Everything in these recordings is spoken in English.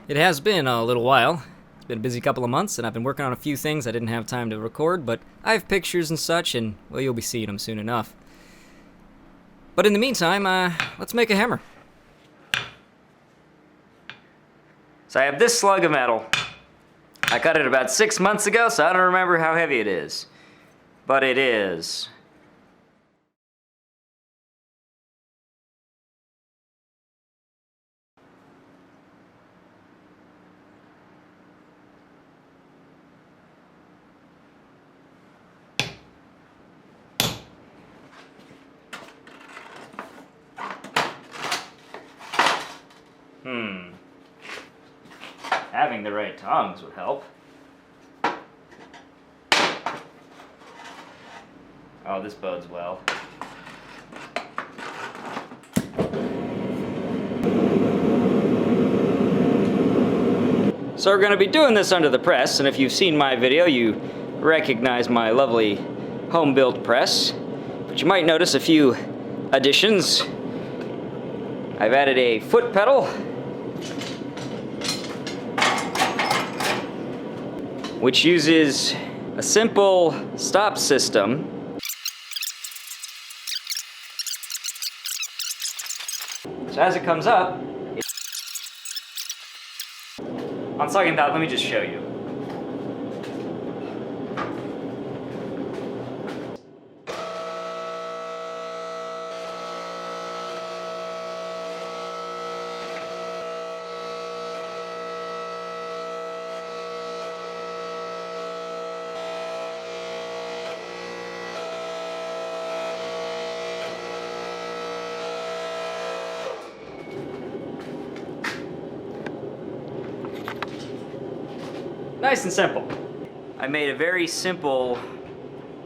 It has been a little while. It's been a busy couple of months, and I've been working on a few things I didn't have time to record, but I have pictures and such, and, well, you'll be seeing them soon enough. But in the meantime, let's make a hammer. So I have this slug of metal. I cut it about 6 months ago, so I don't remember how heavy it is. But it is. Having the right tongs would help. Oh, this bodes well. So we're going to be doing this under the press, and if you've seen my video, you recognize my lovely home-built press. But you might notice a few additions. I've added a foot pedal, which uses a simple stop system. So as it comes up, on second thought, let me just show you. Nice and simple. I made a very simple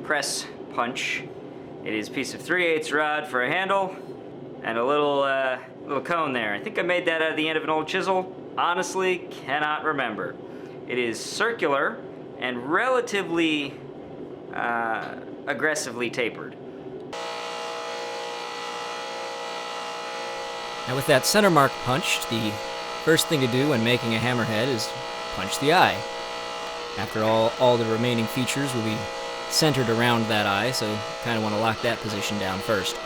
press punch. It is a piece of 3/8 rod for a handle and a little cone there. I think I made that out of the end of an old chisel. Honestly, cannot remember. It is circular and relatively aggressively tapered. Now with that center mark punched, the first thing to do when making a hammerhead is punch the eye. After all the remaining features will be centered around that eye, so kind of want to lock that position down first.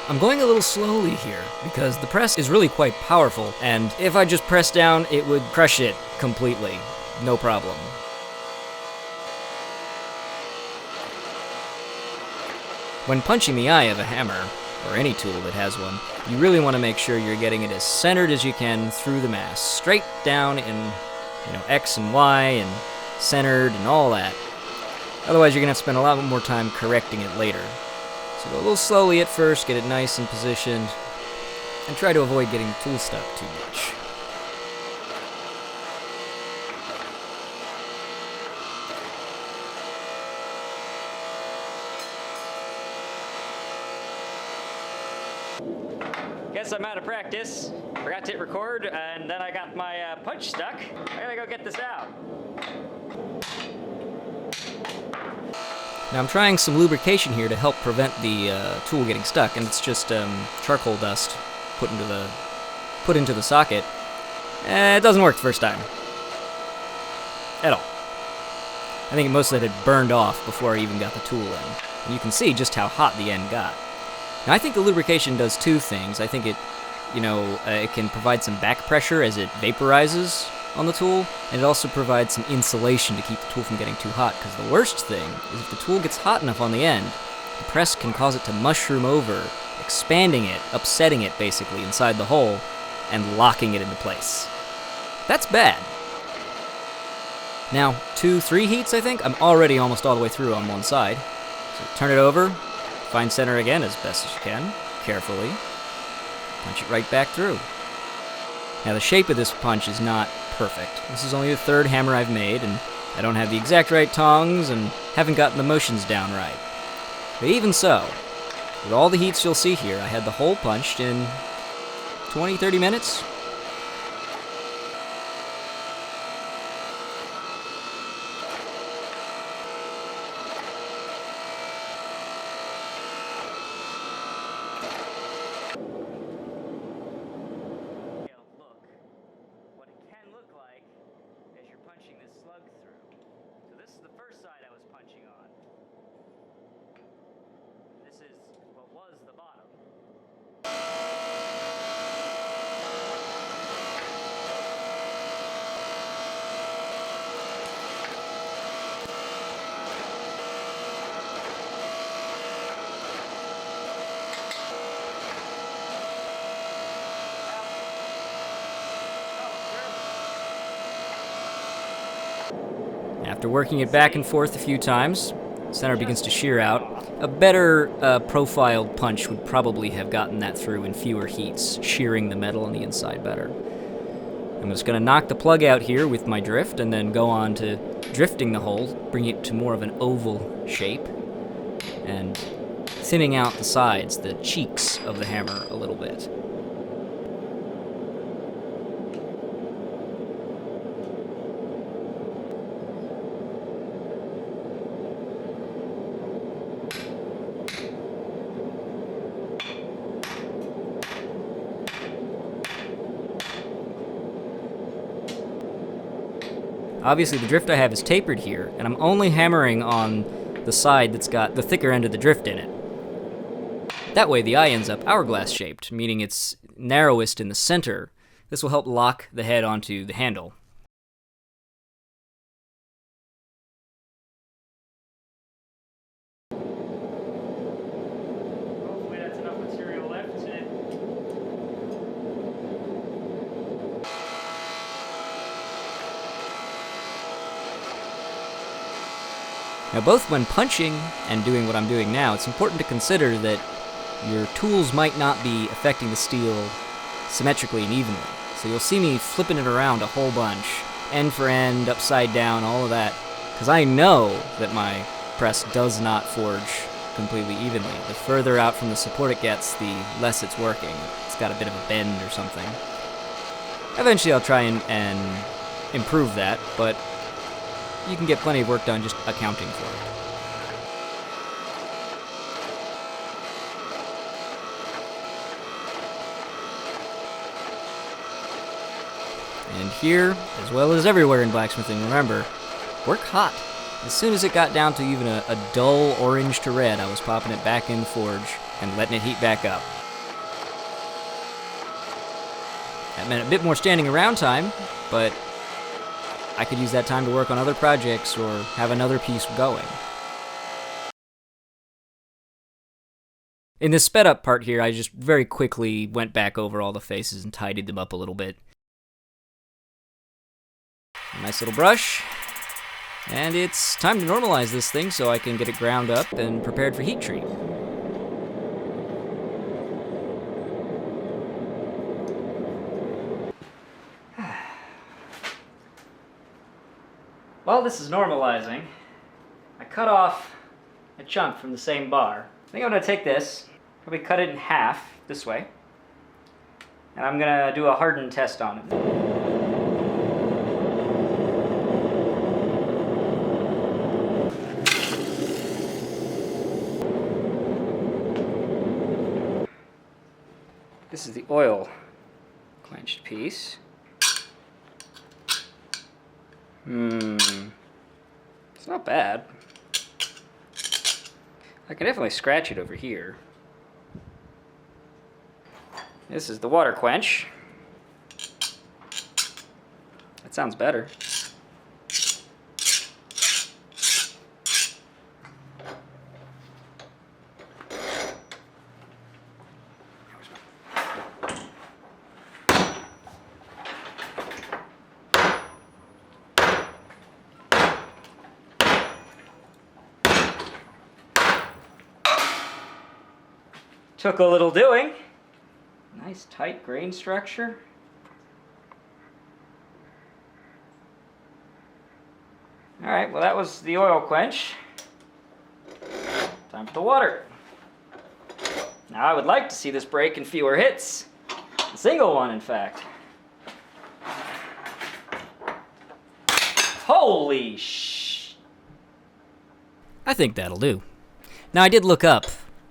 I'm going a little slowly here, because the press is really quite powerful, and if I just press down, it would crush it completely. No problem. When punching the eye of a hammer, or any tool that has one, you really want to make sure you're getting it as centered as you can through the mass, straight down in X and Y and centered and all that. Otherwise, you're going to have to spend a lot more time correcting it later. So go a little slowly at first, get it nice and positioned, and try to avoid getting the tool stuck too much. Guess I'm out of practice. Forgot to hit record, and then I got my punch stuck. I gotta go get this out. Now I'm trying some lubrication here to help prevent the tool getting stuck, and it's just charcoal dust put into the socket. It doesn't work the first time. At all. I think most of it had burned off before I even got the tool in. And you can see just how hot the end got. Now I think the lubrication does two things. I think it can provide some back pressure as it vaporizes on the tool, and it also provides some insulation to keep the tool from getting too hot, because the worst thing is if the tool gets hot enough on the end, the press can cause it to mushroom over, expanding it, upsetting it basically inside the hole, and locking it into place. That's bad. Now, 2-3 heats, I think? I'm already almost all the way through on one side. So turn it over, find center again as best as you can, carefully. Punch it right back through. Now the shape of this punch is not perfect. This is only the third hammer I've made, and I don't have the exact right tongs and haven't gotten the motions down right. But even so, with all the heats you'll see here, I had the hole punched in 20-30 minutes. After working it back and forth a few times, the center begins to shear out. A better profiled punch would probably have gotten that through in fewer heats, shearing the metal on the inside better. I'm just going to knock the plug out here with my drift and then go on to drifting the hole, bringing it to more of an oval shape, and thinning out the sides, the cheeks of the hammer a little bit. Obviously, the drift I have is tapered here, and I'm only hammering on the side that's got the thicker end of the drift in it. That way, the eye ends up hourglass-shaped, meaning it's narrowest in the center. This will help lock the head onto the handle. Hopefully that's enough material left to... Now, both when punching and doing what I'm doing now, it's important to consider that your tools might not be affecting the steel symmetrically and evenly. So you'll see me flipping it around a whole bunch, end for end, upside down, all of that, because I know that my press does not forge completely evenly. The further out from the support it gets, the less it's working. It's got a bit of a bend or something. Eventually I'll try and improve that, but you can get plenty of work done just accounting for it. And here, as well as everywhere in blacksmithing, remember, work hot. As soon as it got down to even a dull orange to red, I was popping it back in the forge and letting it heat back up. That meant a bit more standing around time, but I could use that time to work on other projects or have another piece going. In this sped up part here, I just very quickly went back over all the faces and tidied them up a little bit. Nice little brush. And it's time to normalize this thing so I can get it ground up and prepared for heat treat. While this is normalizing, I cut off a chunk from the same bar. I think I'm going to take this, probably cut it in half this way, and I'm going to do a harden test on it. This is the oil quenched piece. It's not bad. I can definitely scratch it over here. This is the water quench. That sounds better. Took a little doing. Nice tight grain structure. Alright, well that was the oil quench. Time for the water. Now I would like to see this break in fewer hits. A single one, in fact. Holy sh! I think that'll do. Now I did look up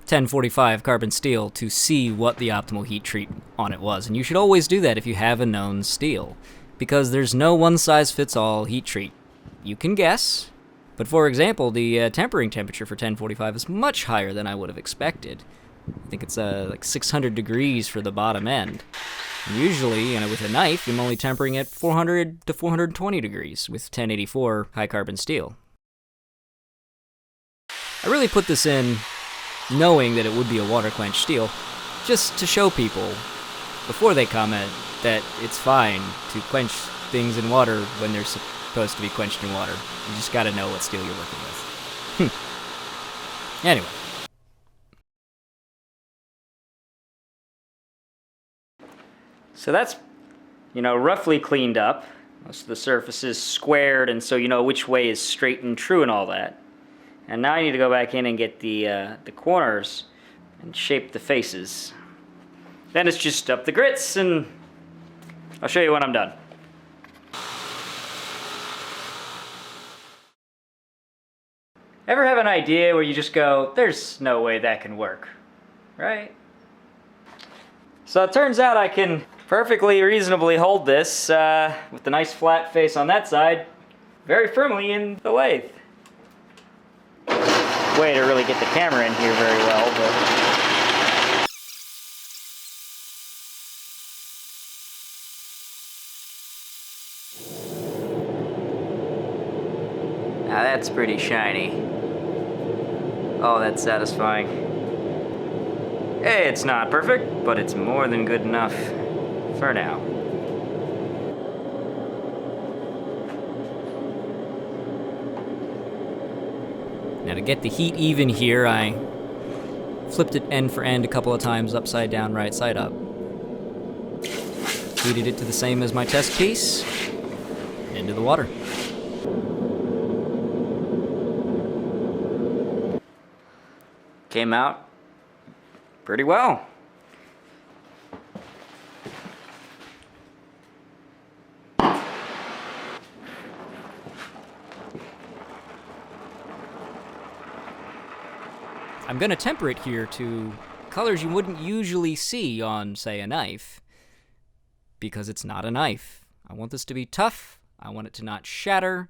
1045 carbon steel to see what the optimal heat treat on it was, and you should always do that if you have a known steel, because there's no one-size-fits-all heat treat. You can guess, but for example, the tempering temperature for 1045 is much higher than I would have expected. I think it's like 600 degrees for the bottom end. And usually, with a knife, I'm only tempering at 400 to 420 degrees with 1084 high carbon steel. I really put this in knowing that it would be a water quench steel, just to show people, before they comment, that it's fine to quench things in water when they're supposed supposed to be quenched in water. You just gotta know what steel you're working with. Anyway. So that's, roughly cleaned up. Most of the surface is squared, and so you know which way is straight and true and all that. And now I need to go back in and get the corners and shape the faces. Then it's just up the grits, and I'll show you when I'm done. Ever have an idea where you just go, there's no way that can work, right? So it turns out I can perfectly reasonably hold this with the nice flat face on that side very firmly in the lathe. Way to really get the camera in here very well, but... Now that's pretty shiny. Oh, that's satisfying. It's not perfect, but it's more than good enough for now. Now to get the heat even here, I flipped it end for end a couple of times, upside down, right side up. Heated it to the same as my test piece, into the water. Came out pretty well. I'm gonna temper it here to colors you wouldn't usually see on, say, a knife, because it's not a knife. I want this to be tough, I want it to not shatter,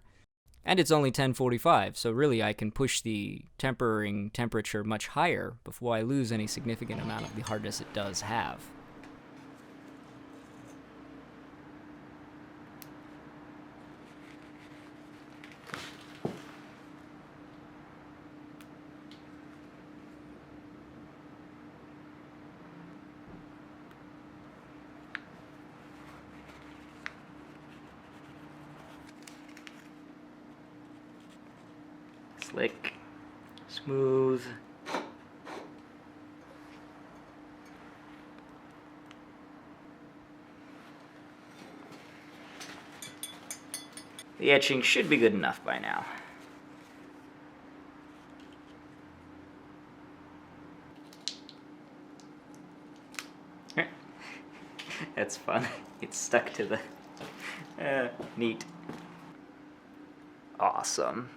and it's only 1045, so really I can push the tempering temperature much higher before I lose any significant amount of the hardness it does have. Slick, smooth. The etching should be good enough by now. That's fun. It's stuck to the... neat. Awesome.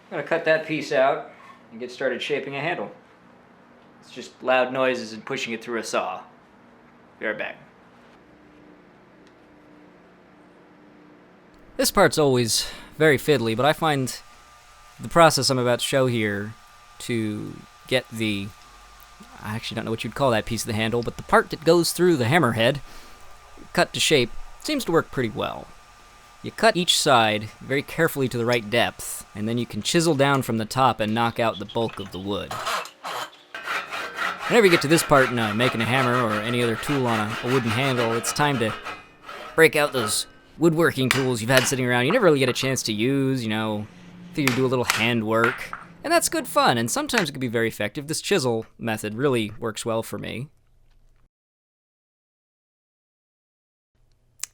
I'm gonna cut that piece out and get started shaping a handle. It's just loud noises and pushing it through a saw. Be right back. This part's always very fiddly, but I find the process I'm about to show here to get the, I actually don't know what you'd call that piece of the handle, but the part that goes through the hammerhead, cut to shape, seems to work pretty well. You cut each side very carefully to the right depth, and then you can chisel down from the top and knock out the bulk of the wood. Whenever you get to this part in making a hammer or any other tool on a wooden handle, it's time to break out those woodworking tools you've had sitting around you never really get a chance to use, figure do a little handwork. And that's good fun, and sometimes it can be very effective. This chisel method really works well for me.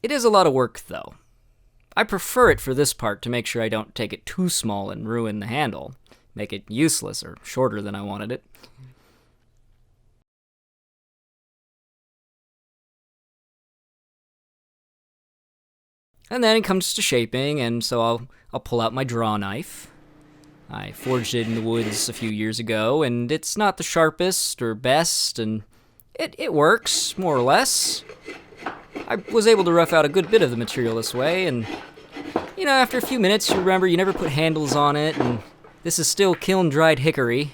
It is a lot of work, though. I prefer it for this part to make sure I don't take it too small and ruin the handle, make it useless or shorter than I wanted it. And then it comes to shaping, and so I'll pull out my draw knife. I forged it in the woods a few years ago, and it's not the sharpest or best, and it works, more or less. I was able to rough out a good bit of the material this way, and, after a few minutes, you remember you never put handles on it, and this is still kiln-dried hickory.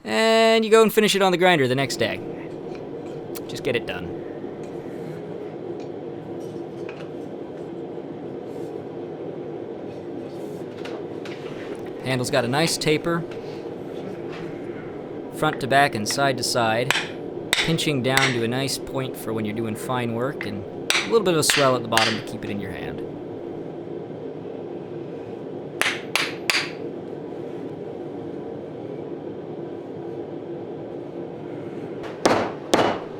And you go and finish it on the grinder the next day. Just get it done. Handle's got a nice taper. front to back and side to side, pinching down to a nice point for when you're doing fine work, and a little bit of a swell at the bottom to keep it in your hand.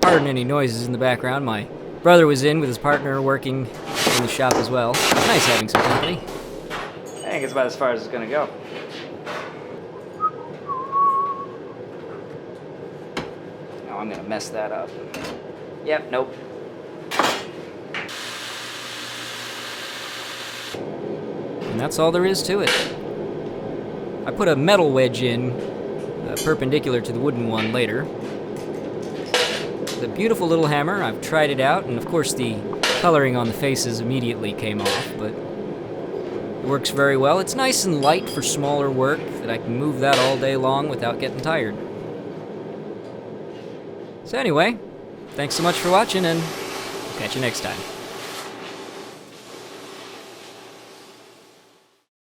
Pardon any noises in the background. My brother was in with his partner working in the shop as well. Nice having some company. I think it's about as far as it's gonna go. Now I'm gonna mess that up. Yep, nope. And that's all there is to it. I put a metal wedge in, perpendicular to the wooden one later. It's a beautiful little hammer. I've tried it out, and of course the coloring on the faces immediately came off, but it works very well. It's nice and light for smaller work, that I can move that all day long without getting tired. So anyway, thanks so much for watching, and catch you next time.